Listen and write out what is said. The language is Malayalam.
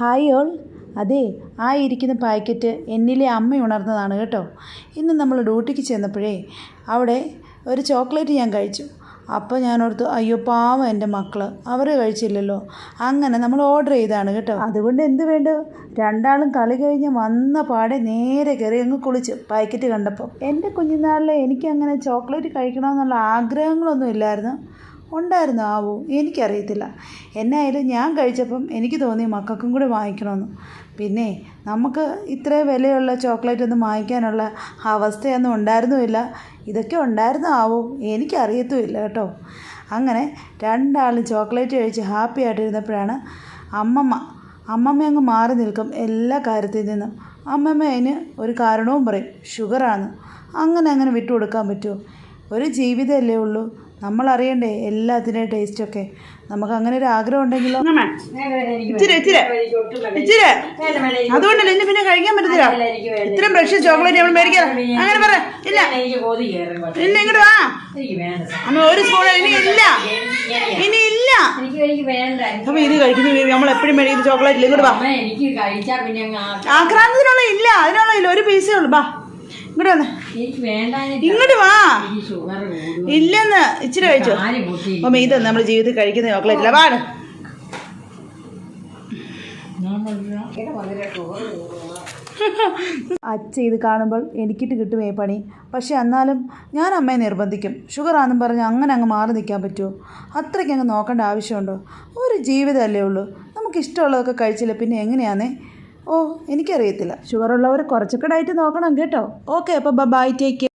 Hi all. അതെ, ആ ഇരിക്കുന്ന പാക്കറ്റ് എന്നിലെ അമ്മ ഉണർന്നതാണ് കേട്ടോ. ഇന്ന് നമ്മൾ ഡ്യൂട്ടിക്ക് ചെന്നപ്പോഴേ അവിടെ ഒരു ചോക്ലേറ്റ് ഞാൻ കഴിച്ചു. അപ്പോൾ ഞാൻ ഓർത്തു, അയ്യോ പാവം എൻ്റെ മക്കൾ, അവർ കഴിച്ചില്ലല്ലോ. അങ്ങനെ നമ്മൾ ഓർഡർ ചെയ്താണ് കേട്ടോ. അതുകൊണ്ട് എന്ത് വേണ്ടു, രണ്ടാളും കളി കഴിഞ്ഞ് വന്ന പാടെ നേരെ കയറി അങ്ങ് കുളിച്ചു പാക്കറ്റ് കണ്ടപ്പോൾ. എൻ്റെ കുഞ്ഞുനാളിൽ എനിക്കങ്ങനെ ചോക്ലേറ്റ് കഴിക്കണമെന്നുള്ള ആഗ്രഹങ്ങളൊന്നും ഇല്ലായിരുന്നു. ഉണ്ടായിരുന്നു ആവൂ, എനിക്കറിയത്തില്ല. എന്നായാലും ഞാൻ കഴിച്ചപ്പം എനിക്ക് തോന്നി മക്കൾക്കും കൂടി വാങ്ങിക്കണമെന്ന്. പിന്നെ നമുക്ക് ഇത്രയും വിലയുള്ള ചോക്ലേറ്റ് ഒന്നും വാങ്ങിക്കാനുള്ള അവസ്ഥയൊന്നും ഉണ്ടായിരുന്നുമില്ല. ഇതൊക്കെ ഉണ്ടായിരുന്നു ആവും, എനിക്കറിയത്തുമില്ല കേട്ടോ. അങ്ങനെ രണ്ടാളും ചോക്ലേറ്റ് കഴിച്ച് ഹാപ്പി ആയിട്ടിരുന്നപ്പോഴാണ് അമ്മമ്മ അങ്ങ് മാറി നിൽക്കും എല്ലാ കാര്യത്തിൽ നിന്നും. അമ്മമ്മ അതിന് ഒരു കാരണവും പറയും, ഷുഗറാണ്. അങ്ങനെ വിട്ടു കൊടുക്കാൻ പറ്റുമോ? ഒരു ജീവിതമല്ലേ ഉള്ളൂ, നമ്മൾ അറിയണ്ടേ എല്ലാത്തിൻ്റെയും ടേസ്റ്റൊക്കെ. നമുക്ക് അങ്ങനെ ഒരു ആഗ്രഹം ഉണ്ടെങ്കിലോ. അതുകൊണ്ടല്ലേ ഇനി പിന്നെ കഴിക്കാൻ പറ്റത്തില്ല. ഇത്രയും ഫ്രഷ് ചോക്ലേറ്റ് നമ്മൾ മേടിക്കാം. അങ്ങനെ പറ. ഇല്ല ഇല്ല, ഇങ്ങോട്ട് വാ. ഒരു സ്പൂൺ ഇനി ഇല്ല. അപ്പൊ ഇത് കഴിക്കുന്നു. നമ്മൾ എപ്പോഴും മേടിക്കുന്ന ചോക്ലേറ്റ് ഇല്ല. ഇങ്ങോട്ട് വാ. ആക്രാന്തത്തിനുള്ള ഇല്ല, അതിനുള്ള ഇല്ല. ഒരു പീസേ ഉള്ളൂ. വാ ഇങ്ങോട്ട് വന്നേ. ഇങ്ങോട്ട് വാ. ഇല്ലെന്ന് ഇച്ചിരി കഴിച്ചോ. അപ്പം ഇതൊന്നും നമ്മുടെ ജീവിതത്തിൽ കഴിക്കുന്ന ചോക്ലേറ്റ് ഇല്ല. പാട്. അച്ഛ ഇത് കാണുമ്പോൾ എനിക്കിട്ട് കിട്ടുമേ പണി. പക്ഷെ എന്നാലും ഞാൻ അമ്മയെ നിർബന്ധിക്കും. ഷുഗറാണെന്നും പറഞ്ഞ് അങ്ങ് മാറി നിൽക്കാൻ പറ്റുമോ? അത്രയ്ക്ക് അങ്ങ് നോക്കേണ്ട ആവശ്യമുണ്ടോ? ഒരു ജീവിതമല്ലേ ഉള്ളൂ. നമുക്കിഷ്ടമുള്ളതൊക്കെ കഴിച്ചില്ല പിന്നെ എങ്ങനെയാന്നേ? എനിക്കറിയത്തില്ല. ഷുഗറുള്ളവർ കുറച്ചൊക്കെ ഡയറ്റ് നോക്കണം കേട്ടോ. ഓക്കെ, അപ്പോൾ ബൈ, ടേക്ക് കെയർ.